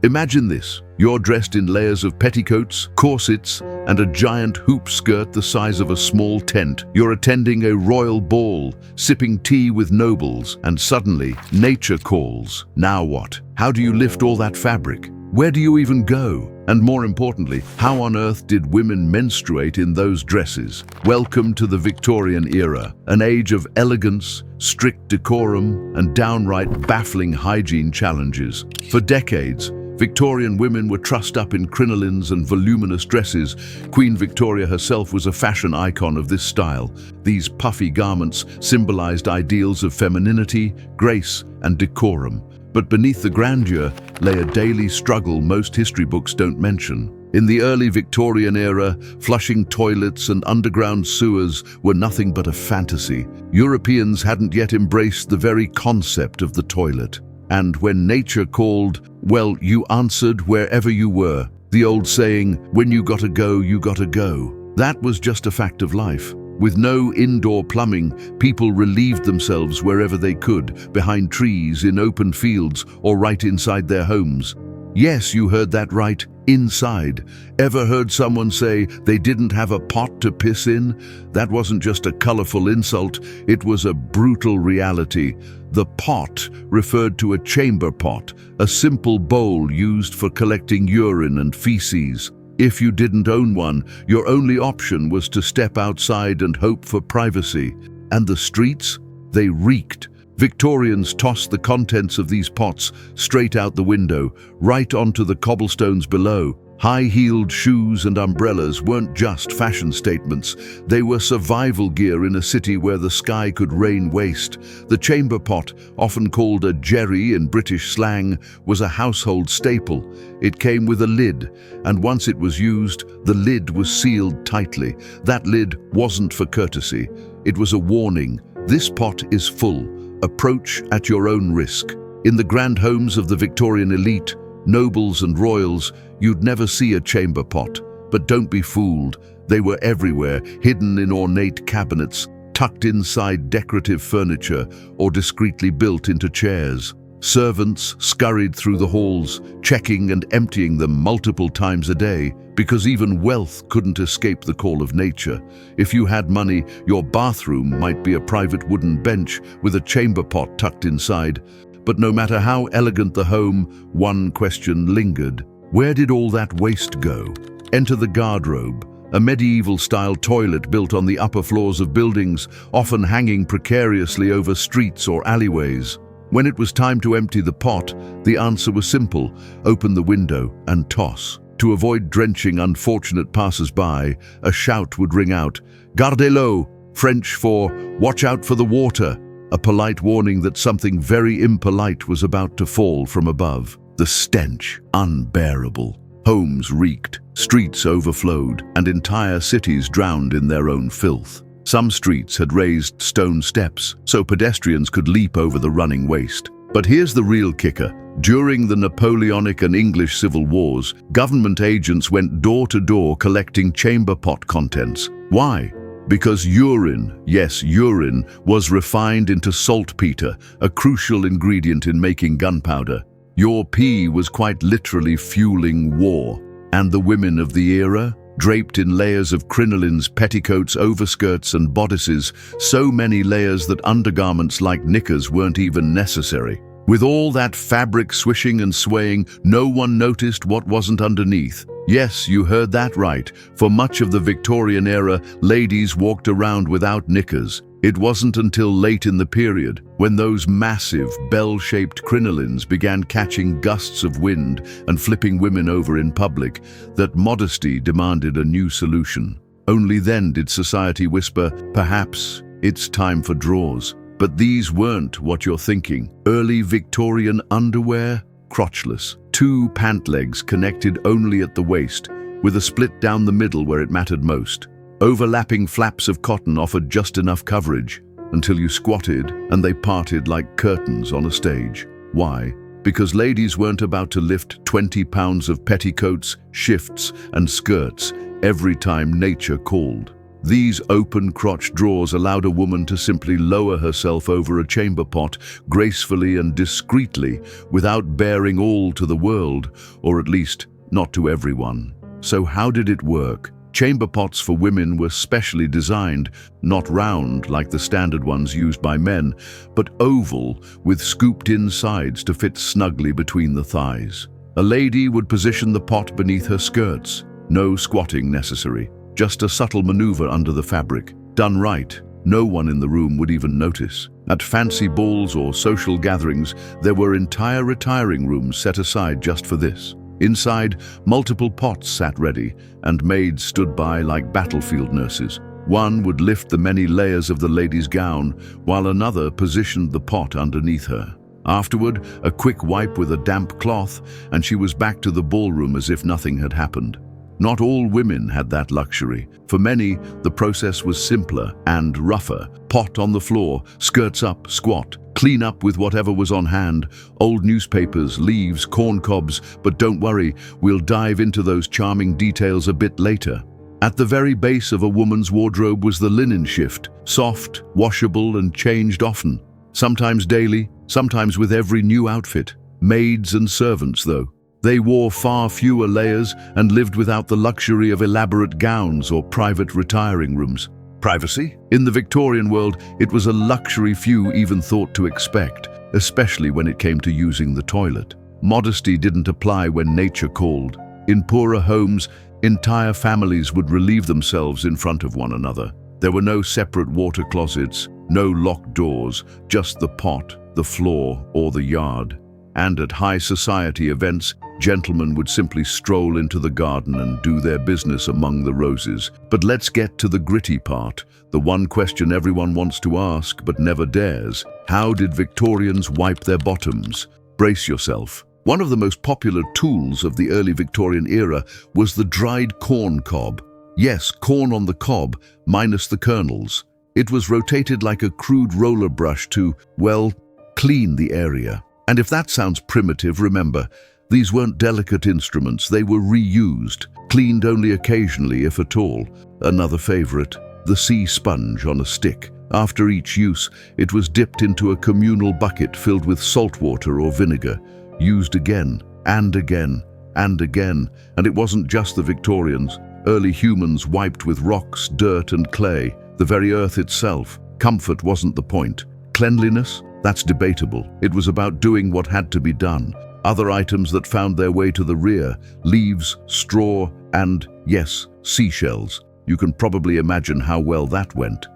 Imagine this. You're dressed in layers of petticoats, corsets, and a giant hoop skirt the size of a small tent. You're attending a royal ball, sipping tea with nobles, and suddenly, nature calls. Now what? How do you lift all that fabric? Where do you even go? And more importantly, how on earth did women menstruate in those dresses? Welcome to the Victorian era, an age of elegance, strict decorum, and downright baffling hygiene challenges. For decades, Victorian women were trussed up in crinolines and voluminous dresses. Queen Victoria herself was a fashion icon of this style. These puffy garments symbolized ideals of femininity, grace, and decorum. But beneath the grandeur lay a daily struggle most history books don't mention. In the early Victorian era, flushing toilets and underground sewers were nothing but a fantasy. Europeans hadn't yet embraced the very concept of the toilet. And when nature called, well, you answered wherever you were. The old saying, when you gotta go, you gotta go. That was just a fact of life. With no indoor plumbing, people relieved themselves wherever they could, behind trees, in open fields, or right inside their homes. Yes, you heard that right, inside. Ever heard someone say they didn't have a pot to piss in? That wasn't just a colorful insult, it was a brutal reality. The pot referred to a chamber pot, a simple bowl used for collecting urine and feces. If you didn't own one, your only option was to step outside and hope for privacy. And the streets? They reeked. Victorians tossed the contents of these pots straight out the window, right onto the cobblestones below. High-heeled shoes and umbrellas weren't just fashion statements. They were survival gear in a city where the sky could rain waste. The chamber pot, often called a jerry in British slang, was a household staple. It came with a lid, and once it was used, the lid was sealed tightly. That lid wasn't for courtesy. It was a warning. This pot is full. Approach at your own risk. In the grand homes of the Victorian elite, nobles and royals, you'd never see a chamber pot. But don't be fooled. They were everywhere, hidden in ornate cabinets, tucked inside decorative furniture, or discreetly built into chairs. Servants scurried through the halls, checking and emptying them multiple times a day, because even wealth couldn't escape the call of nature. If you had money, your bathroom might be a private wooden bench with a chamber pot tucked inside. But no matter how elegant the home, one question lingered. Where did all that waste go? Enter the garderobe, a medieval-style toilet built on the upper floors of buildings, often hanging precariously over streets or alleyways. When it was time to empty the pot, the answer was simple: open the window and toss. To avoid drenching unfortunate passers-by, a shout would ring out, "Gardez-l'eau," French for "watch out for the water," a polite warning that something very impolite was about to fall from above. The stench, unbearable. Homes reeked, streets overflowed, and entire cities drowned in their own filth. Some streets had raised stone steps, so pedestrians could leap over the running waste. But here's the real kicker. During the Napoleonic and English civil wars, government agents went door to door collecting chamber pot contents. Why? Because urine, yes, urine, was refined into saltpeter, a crucial ingredient in making gunpowder. Your pee was quite literally fueling war. And the women of the era? Draped in layers of crinolines, petticoats, overskirts, and bodices, so many layers that undergarments like knickers weren't even necessary. With all that fabric swishing and swaying, no one noticed what wasn't underneath. Yes, you heard that right. For much of the Victorian era, ladies walked around without knickers. It wasn't until late in the period, when those massive, bell-shaped crinolines began catching gusts of wind and flipping women over in public, that modesty demanded a new solution. Only then did society whisper, perhaps it's time for drawers. But these weren't what you're thinking. Early Victorian underwear? Crotchless. Two pant legs connected only at the waist, with a split down the middle where it mattered most. Overlapping flaps of cotton offered just enough coverage, until you squatted and they parted like curtains on a stage. Why? Because ladies weren't about to lift 20 pounds of petticoats, shifts, and skirts every time nature called. These open-crotch drawers allowed a woman to simply lower herself over a chamber pot gracefully and discreetly without baring all to the world, or at least not to everyone. So how did it work? Chamber pots for women were specially designed, not round like the standard ones used by men, but oval with scooped-in sides to fit snugly between the thighs. A lady would position the pot beneath her skirts. No squatting necessary. Just a subtle maneuver under the fabric. Done right, no one in the room would even notice. At fancy balls or social gatherings, there were entire retiring rooms set aside just for this. Inside, multiple pots sat ready, and maids stood by like battlefield nurses. One would lift the many layers of the lady's gown, while another positioned the pot underneath her. Afterward, a quick wipe with a damp cloth, and she was back to the ballroom as if nothing had happened. Not all women had that luxury. For many, the process was simpler and rougher. Pot on the floor, skirts up, squat, clean up with whatever was on hand, old newspapers, leaves, corn cobs, but don't worry, we'll dive into those charming details a bit later. At the very base of a woman's wardrobe was the linen shift, soft, washable and changed often. Sometimes daily, sometimes with every new outfit. Maids and servants, though. They wore far fewer layers and lived without the luxury of elaborate gowns or private retiring rooms. Privacy? In the Victorian world, it was a luxury few even thought to expect, especially when it came to using the toilet. Modesty didn't apply when nature called. In poorer homes, entire families would relieve themselves in front of one another. There were no separate water closets, no locked doors, just the pot, the floor, or the yard. And at high society events, gentlemen would simply stroll into the garden and do their business among the roses. But let's get to the gritty part, the one question everyone wants to ask but never dares. How did Victorians wipe their bottoms? Brace yourself. One of the most popular tools of the early Victorian era was the dried corn cob. Yes, corn on the cob, minus the kernels. It was rotated like a crude roller brush to, well, clean the area. And if that sounds primitive, remember, these weren't delicate instruments, they were reused, cleaned only occasionally if at all. Another favorite, the sea sponge on a stick. After each use, it was dipped into a communal bucket filled with salt water or vinegar, used again, and again, and again. And it wasn't just the Victorians. Early humans wiped with rocks, dirt and clay, the very earth itself. Comfort wasn't the point. Cleanliness? That's debatable. It was about doing what had to be done. Other items that found their way to the rear, leaves, straw, and, yes, seashells. You can probably imagine how well that went.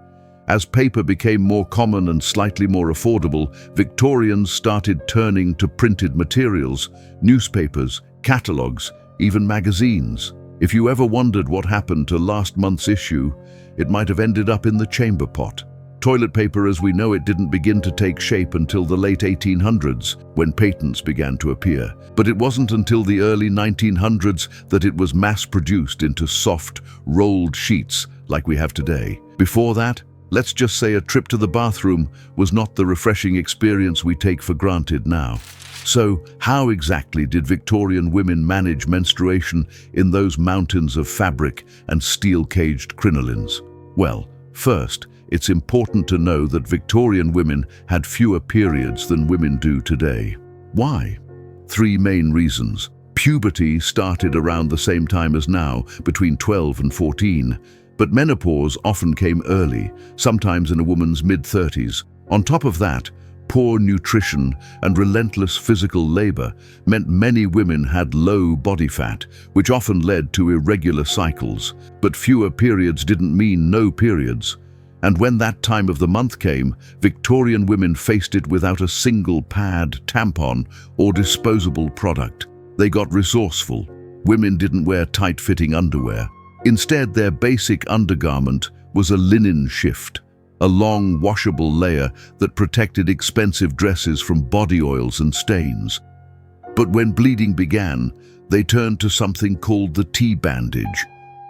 As paper became more common and slightly more affordable, Victorians started turning to printed materials, newspapers, catalogues, even magazines. If you ever wondered what happened to last month's issue, it might have ended up in the chamber pot. Toilet paper as we know it didn't begin to take shape until the late 1800s, when patents began to appear. But it wasn't until the early 1900s that it was mass-produced into soft, rolled sheets like we have today. Before that, let's just say a trip to the bathroom was not the refreshing experience we take for granted now. So, how exactly did Victorian women manage menstruation in those mountains of fabric and steel-caged crinolines? Well, first, it's important to know that Victorian women had fewer periods than women do today. Why? Three main reasons. Puberty started around the same time as now, between 12 and 14, but menopause often came early, sometimes in a woman's mid-30s. On top of that, poor nutrition and relentless physical labor meant many women had low body fat, which often led to irregular cycles. But fewer periods didn't mean no periods. And when that time of the month came, Victorian women faced it without a single pad, tampon, or disposable product. They got resourceful. Women didn't wear tight-fitting underwear. Instead, their basic undergarment was a linen shift, a long, washable layer that protected expensive dresses from body oils and stains. But when bleeding began, they turned to something called the T-bandage.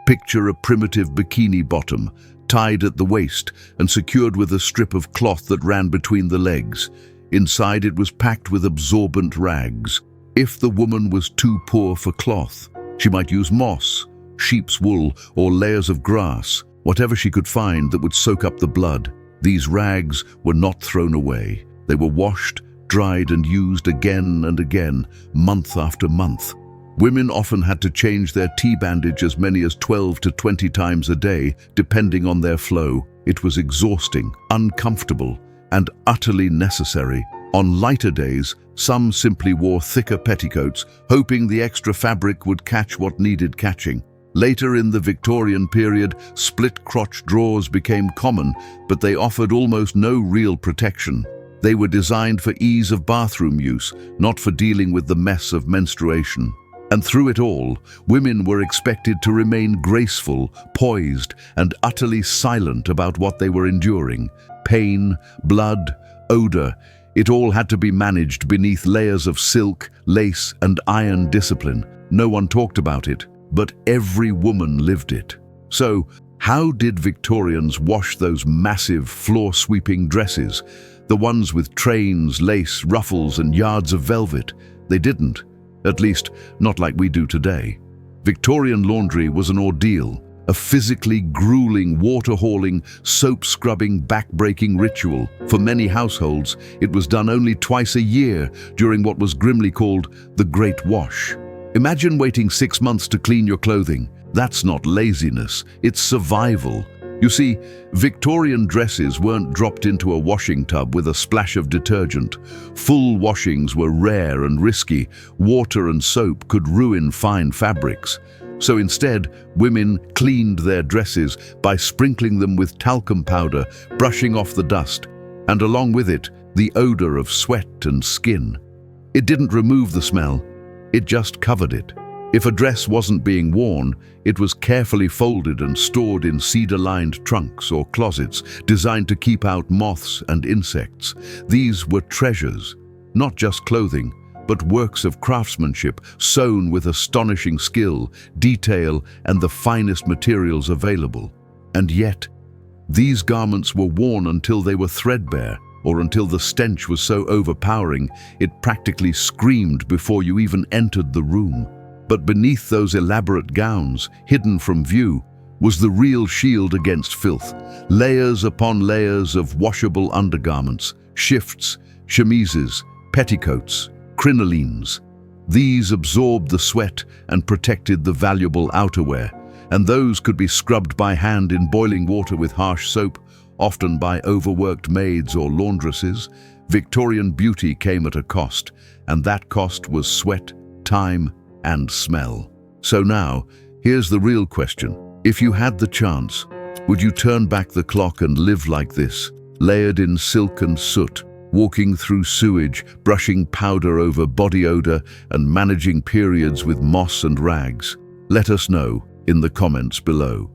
Picture a primitive bikini bottom, tied at the waist and secured with a strip of cloth that ran between the legs. Inside it was packed with absorbent rags. If the woman was too poor for cloth, she might use moss, sheep's wool, or layers of grass. Whatever she could find that would soak up the blood. These rags were not thrown away. They were washed, dried and used again and again, month after month. Women often had to change their tea bandage as many as 12 to 20 times a day, depending on their flow. It was exhausting, uncomfortable, and utterly necessary. On lighter days, some simply wore thicker petticoats, hoping the extra fabric would catch what needed catching. Later in the Victorian period, split-crotch drawers became common, but they offered almost no real protection. They were designed for ease of bathroom use, not for dealing with the mess of menstruation. And through it all, women were expected to remain graceful, poised, and utterly silent about what they were enduring. Pain, blood, odor, it all had to be managed beneath layers of silk, lace, and iron discipline. No one talked about it, but every woman lived it. So, how did Victorians wash those massive floor-sweeping dresses? The ones with trains, lace, ruffles, and yards of velvet? They didn't. At least, not like we do today. Victorian laundry was an ordeal, a physically grueling, water-hauling, soap-scrubbing, back-breaking ritual. For many households, it was done only twice a year during what was grimly called the Great Wash. Imagine waiting 6 months to clean your clothing. That's not laziness, it's survival. You see, Victorian dresses weren't dropped into a washing tub with a splash of detergent. Full washings were rare and risky. Water and soap could ruin fine fabrics. So instead, women cleaned their dresses by sprinkling them with talcum powder, brushing off the dust, and along with it, the odor of sweat and skin. It didn't remove the smell, it just covered it. If a dress wasn't being worn, it was carefully folded and stored in cedar-lined trunks or closets designed to keep out moths and insects. These were treasures, not just clothing, but works of craftsmanship sewn with astonishing skill, detail, and the finest materials available. And yet, these garments were worn until they were threadbare, or until the stench was so overpowering it practically screamed before you even entered the room. But beneath those elaborate gowns, hidden from view, was the real shield against filth. Layers upon layers of washable undergarments, shifts, chemises, petticoats, crinolines. These absorbed the sweat and protected the valuable outerwear, and those could be scrubbed by hand in boiling water with harsh soap, often by overworked maids or laundresses. Victorian beauty came at a cost, and that cost was sweat, time, and smell. So now, here's the real question. If you had the chance, would you turn back the clock and live like this, layered in silk and soot, walking through sewage, brushing powder over body odor, and managing periods with moss and rags? Let us know in the comments below.